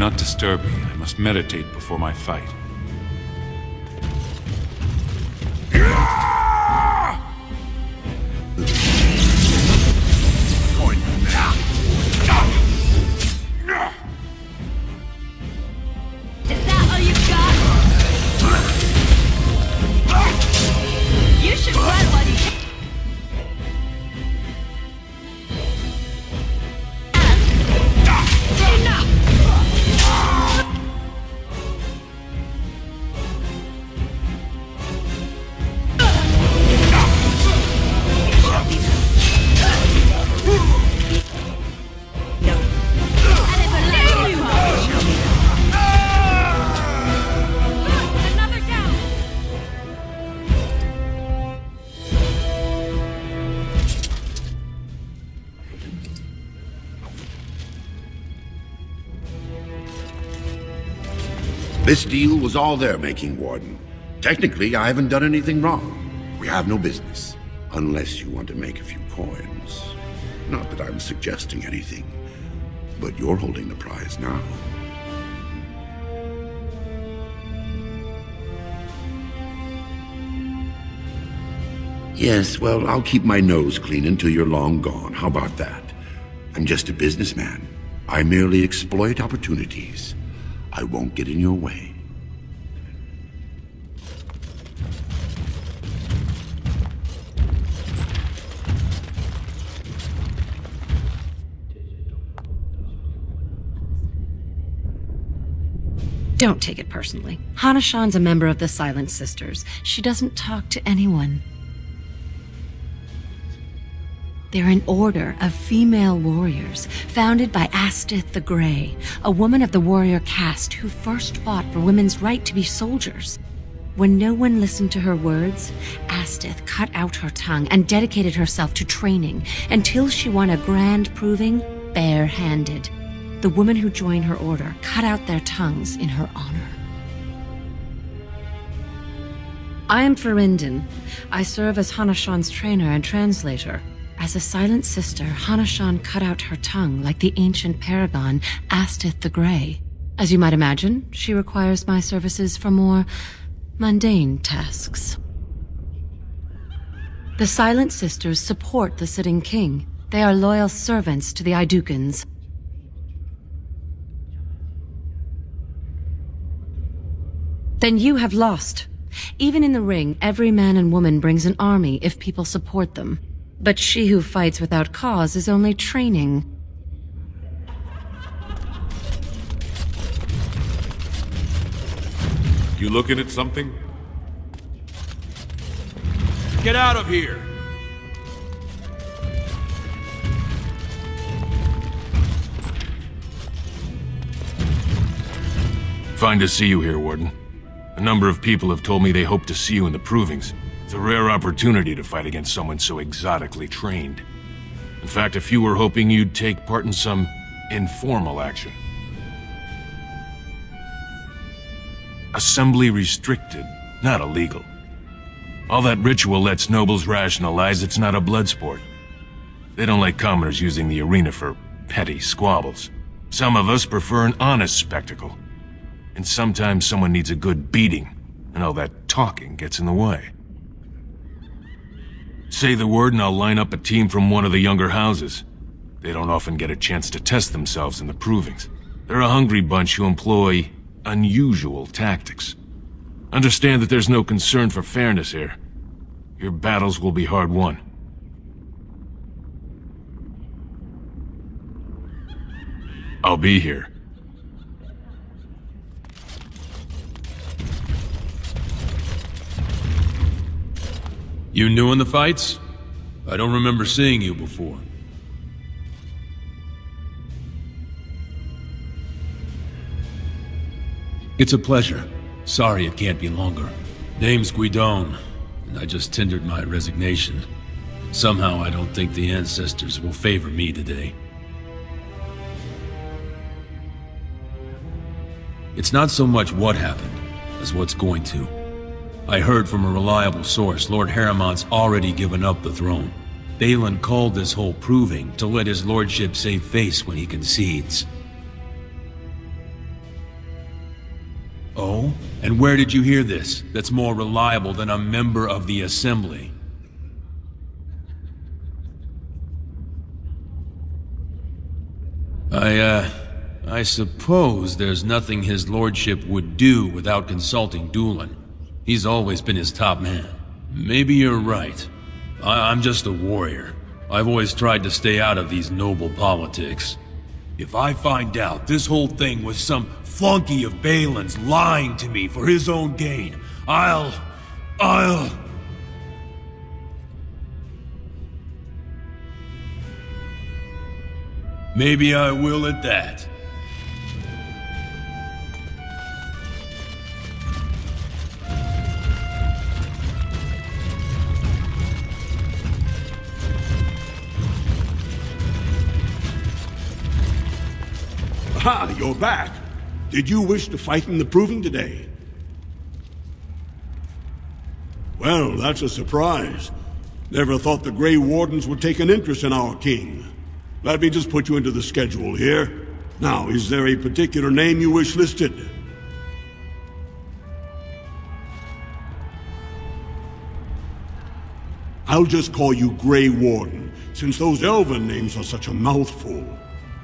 not disturb me. I must meditate before my fight. Is that all you've got? You should run while you can. This deal was all their making, Warden. Technically, I haven't done anything wrong. We have no business. Unless you want to make a few coins. Not that I'm suggesting anything, but you're holding the prize now. Yes, well, I'll keep my nose clean until you're long gone. How about that? I'm just a businessman. I merely exploit opportunities. I won't get in your way. Don't take it personally. Hana-shan's a member of the Silent Sisters. She doesn't talk to anyone. They're an order of female warriors, founded by Astith the Grey, a woman of the warrior caste who first fought for women's right to be soldiers. When no one listened to her words, Astith cut out her tongue and dedicated herself to training until she won a grand proving bare-handed. The women who joined her order cut out their tongues in her honor. I am Farinden. I serve as Hana-shan's trainer and translator. As a Silent Sister, Hana-shan cut out her tongue like the ancient paragon Astith the Grey. As you might imagine, she requires my services for more mundane tasks. The Silent Sisters support the sitting king. They are loyal servants to the Aidukans. Then you have lost. Even in the ring, every man and woman brings an army if people support them. But she who fights without cause is only training. You looking at something? Get out of here! Fine to see you here, Warden. A number of people have told me they hope to see you in the provings. It's a rare opportunity to fight against someone so exotically trained. In fact, a few were hoping you'd take part in some informal action. Assembly restricted, not illegal. All that ritual lets nobles rationalize it's not a blood sport. They don't like commoners using the arena for petty squabbles. Some of us prefer an honest spectacle. And sometimes someone needs a good beating, and all that talking gets in the way. Say the word and I'll line up a team from one of the younger houses. They don't often get a chance to test themselves in the provings. They're a hungry bunch who employ unusual tactics. Understand that there's no concern for fairness here. Your battles will be hard won. I'll be here. You new in the fights? I don't remember seeing you before. It's a pleasure. Sorry it can't be longer. Name's Guidon, and I just tendered my resignation. Somehow I don't think the ancestors will favor me today. It's not so much what happened, as what's going to. I heard from a reliable source Lord Harriman's already given up the throne. Balin called this whole proving to let his lordship save face when he concedes. And where did you hear this that's more reliable than a member of the Assembly? I suppose there's nothing his lordship would do without consulting Doolin. He's always been his top man. Maybe you're right. I'm just a warrior. I've always tried to stay out of these noble politics. If I find out this whole thing was some flunky of Balin's lying to me for his own gain, I'll... Maybe I will at that. Ah, you're back. Did you wish to fight in the proving today? Well, that's a surprise. Never thought the Grey Wardens would take an interest in our king. Let me just put you into the schedule here. Now, is there a particular name you wish listed? I'll just call you Grey Warden, since those elven names are such a mouthful.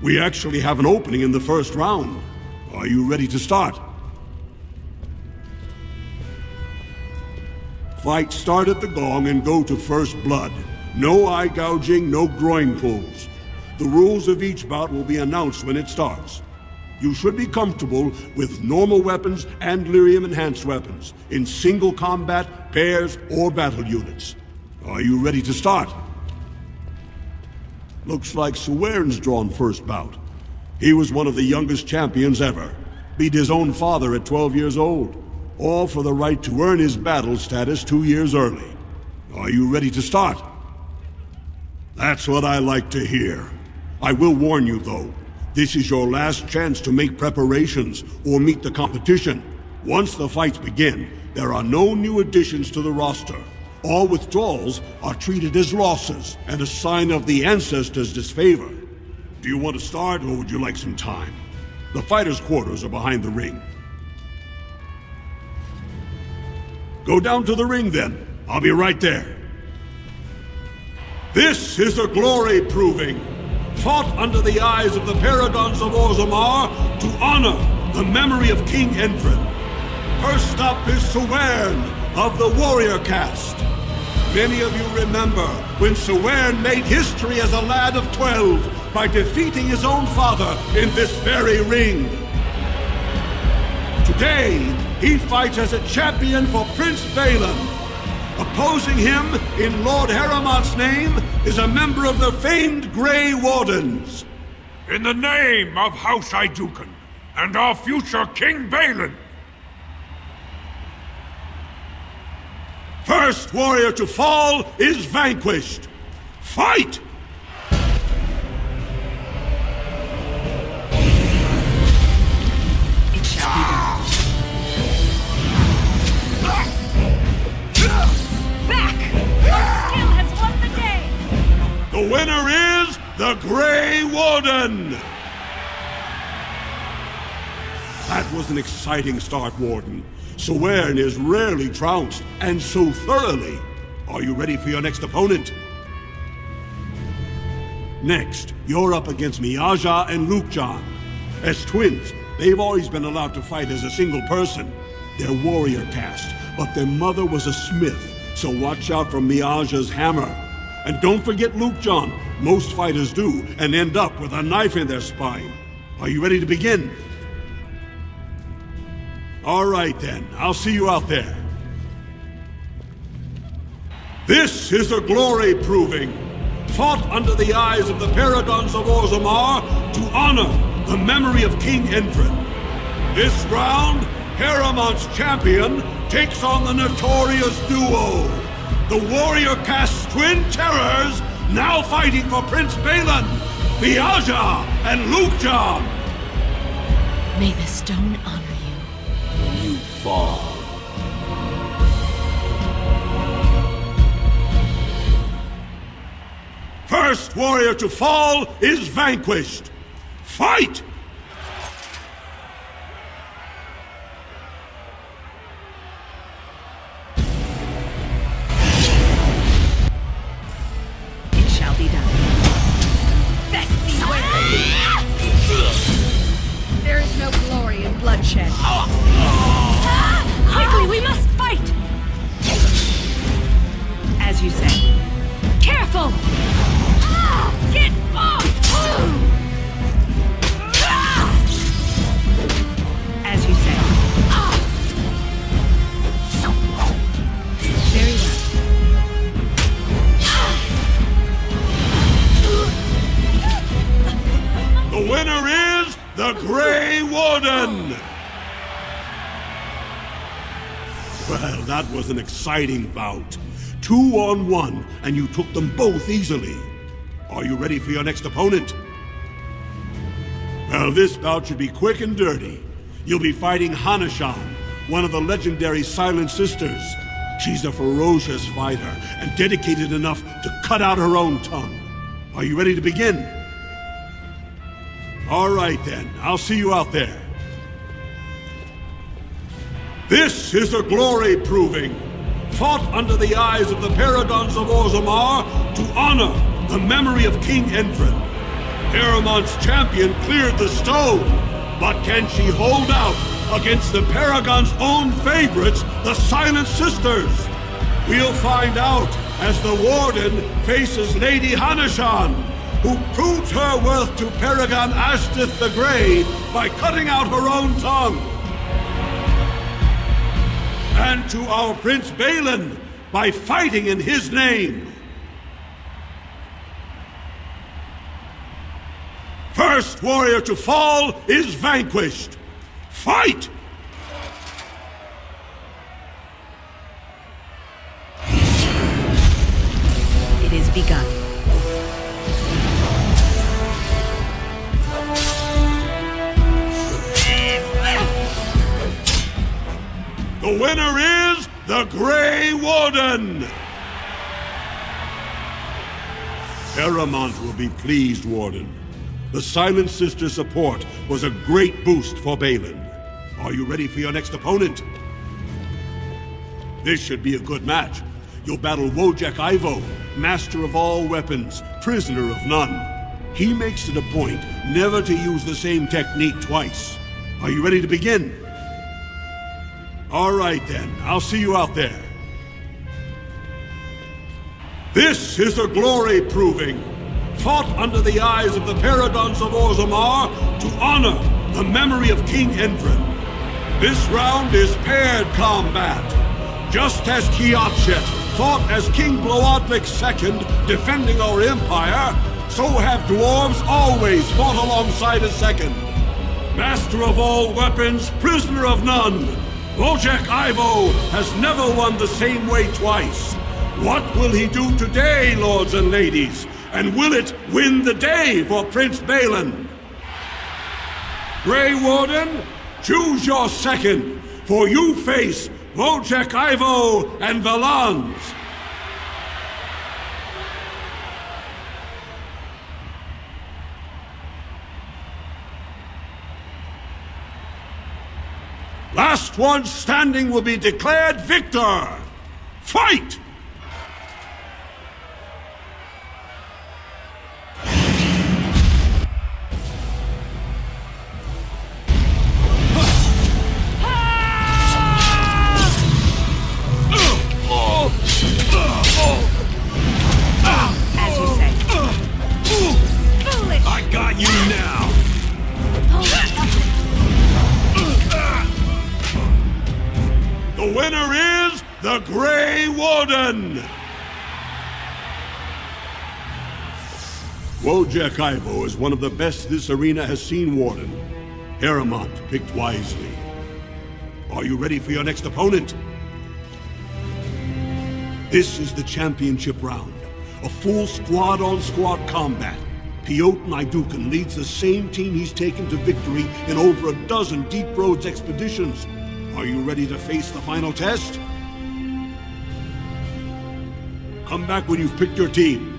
We actually have an opening in the first round. Are you ready to start? Fight start at the gong and go to first blood. No eye gouging, no groin pulls. The rules of each bout will be announced when it starts. You should be comfortable with normal weapons and lyrium enhanced weapons, in single combat, pairs, or battle units. Are you ready to start? Looks like Suwern's drawn first bout. He was one of the youngest champions ever. Beat his own father at 12 years old. All for the right to earn his battle status 2 years early. Are you ready to start? That's what I like to hear. I will warn you though, this is your last chance to make preparations or meet the competition. Once the fights begin, there are no new additions to the roster. All withdrawals are treated as losses and a sign of the ancestors' disfavor. Do you want to start or would you like some time? The fighters' quarters are behind the ring. Go down to the ring then. I'll be right there. This is a glory proving, fought under the eyes of the Paragons of Orzammar to honor the memory of King Endrin. First up is Suwern of the warrior caste. Many of you remember when Suwern made history as a lad of 12 by defeating his own father in this very ring. Today, he fights as a champion for Prince Balin. Opposing him, in Lord Heramont's name, is a member of the famed Grey Wardens. In the name of House Idukan and our future King Balin. First warrior to fall is vanquished. Fight! Back! Skill has won the day! The winner is the Grey Warden! That was an exciting start, Warden. Suwern is rarely trounced, and so thoroughly. Are you ready for your next opponent? Next, you're up against Miaja and Lukejan. As twins, they've always been allowed to fight as a single person. They're warrior caste, but their mother was a smith, so watch out for Miaja's hammer. And don't forget Lukejan. Most fighters do, and end up with a knife in their spine. Are you ready to begin? All right then, I'll see you out there. This is a glory proving, fought under the eyes of the Paragons of Orzammar to honor the memory of King Endrin. This round, Heramont's champion takes on the notorious duo, the warrior caste twin terrors, now fighting for Prince Balin, Miaja and Lukejan. May the stone honor You fall. First warrior to fall is vanquished. Fight! the Grey Warden! Well, that was an exciting bout. 2-on-1, and you took them both easily. Are you ready for your next opponent? Well, this bout should be quick and dirty. You'll be fighting Hanashan, one of the legendary Silent Sisters. She's a ferocious fighter, and dedicated enough to cut out her own tongue. Are you ready to begin? All right then, I'll see you out there. This is a glory proving, fought under the eyes of the Paragons of Orzammar to honor the memory of King Endrin. Aramont's champion cleared the stone, but can she hold out against the Paragon's own favorites, the Silent Sisters? We'll find out as the Warden faces Lady Hanashan, who proves her worth to Paragon Astith the Grey by cutting out her own tongue. And to our Prince Balin by fighting in his name. First warrior to fall is vanquished. Fight! It is begun. The winner is the Grey Warden! Aramont will be pleased, Warden. The Silent Sister support was a great boost for Balin. Are you ready for your next opponent? This should be a good match. You'll battle Wojek Ivo, master of all weapons, prisoner of none. He makes it a point never to use the same technique twice. Are you ready to begin? All right then, I'll see you out there. This is a glory proving, fought under the eyes of the Paragons of Orzammar to honor the memory of King Endrin. This round is paired combat. Just as Kiatshet fought as King Bloadlik II, defending our empire, so have dwarves always fought alongside a second. Master of all weapons, prisoner of none, Wojek Ivo has never won the same way twice. What will he do today, lords and ladies? And will it win the day for Prince Balin? Grey Warden, choose your second, for you face Wojek Ivo and Valans. Last one standing will be declared victor. Fight! As you say. Foolish! I got you now! The winner is the Grey Warden! Wojek Ivo is one of the best this arena has seen, Warden. Aramont picked wisely. Are you ready for your next opponent? This is the championship round. A full squad-on-squad combat. Piotr Naidukan leads the same team he's taken to victory in over a dozen Deep Roads expeditions. Are you ready to face the final test? Come back when you've picked your team.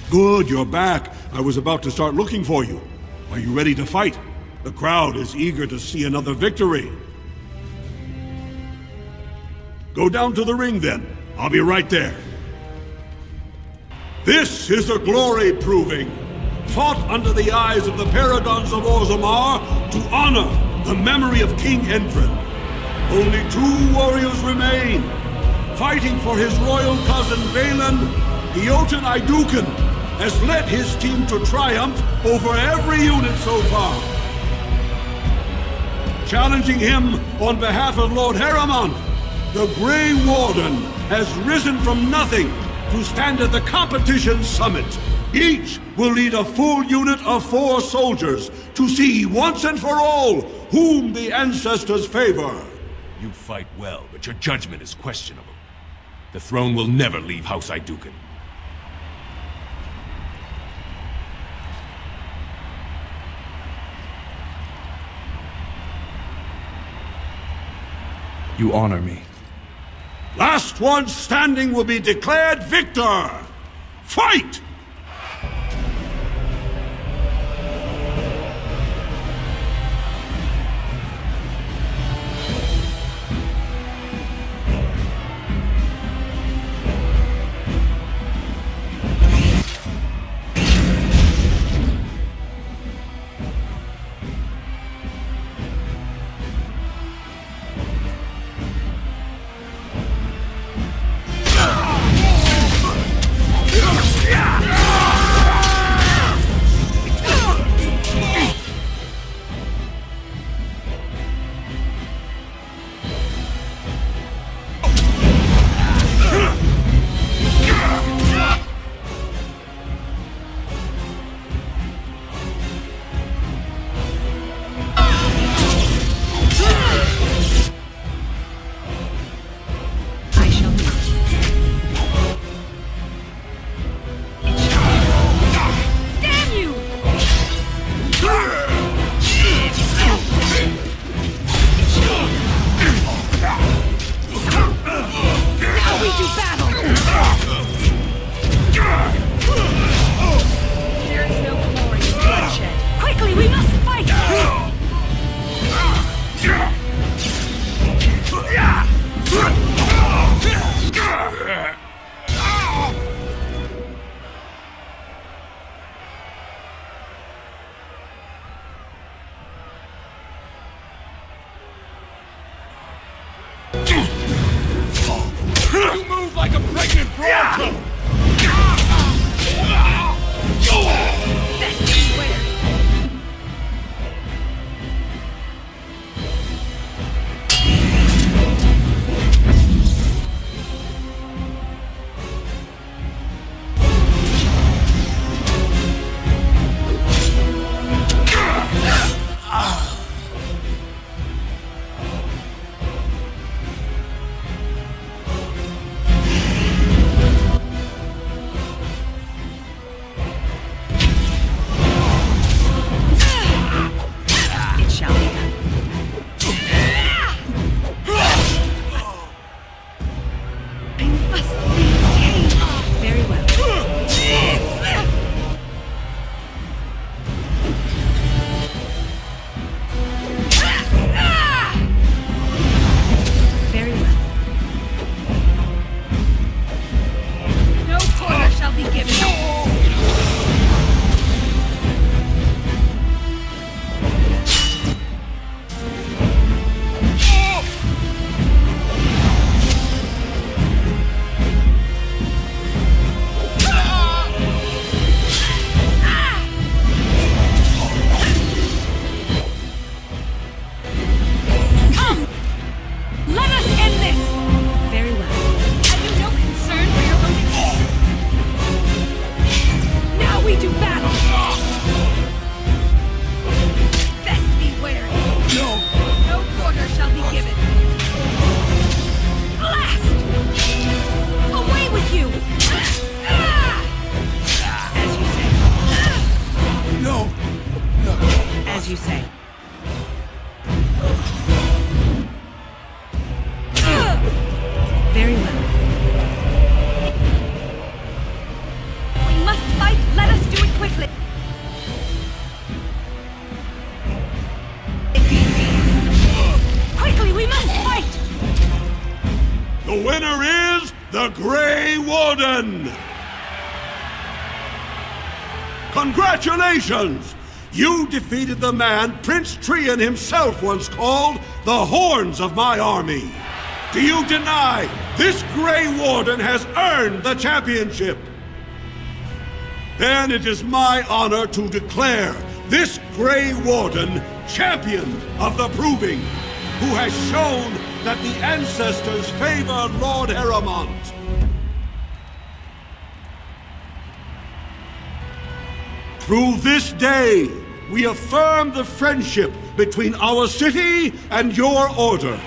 Good, you're back. I was about to start looking for you. Are you ready to fight? The crowd is eager to see another victory. Go down to the ring then. I'll be right there. This is a glory proving, fought under the eyes of the Paragons of Orzammar to honor the memory of King Endrin. Only two warriors remain, fighting for his royal cousin Balin The Jotun Iduken has led his team to triumph over every unit so far. Challenging him on behalf of Lord Harriman, the Grey Warden has risen from nothing to stand at the competition summit. Each will lead a full unit of 4 soldiers to see once and for all whom the ancestors favor. You fight well, but your judgment is questionable. The throne will never leave House Iduken. You honor me. Last one standing will be declared victor. Fight! The winner is the Grey Warden! Congratulations! You defeated the man Prince Trian himself once called the Horns of my army. Do you deny this Grey Warden has earned the championship? then it is my honor to declare this Grey Warden champion of the Proving, who has shown that the ancestors favor Lord Heremont. Through this day, we affirm the friendship between our city and your order.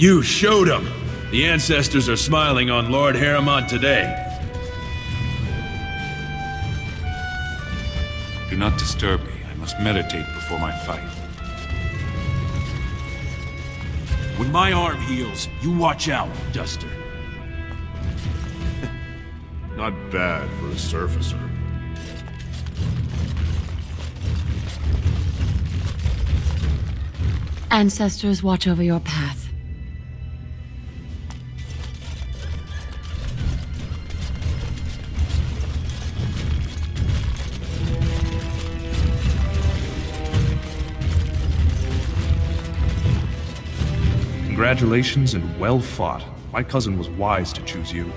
You showed them. The ancestors are smiling on Lord Heremont today. Do not disturb me. I must meditate before my fight. When my arm heals, you watch out, Duster. Not bad for a surfacer. Ancestors watch over your path. Congratulations and well fought. My cousin was wise to choose you.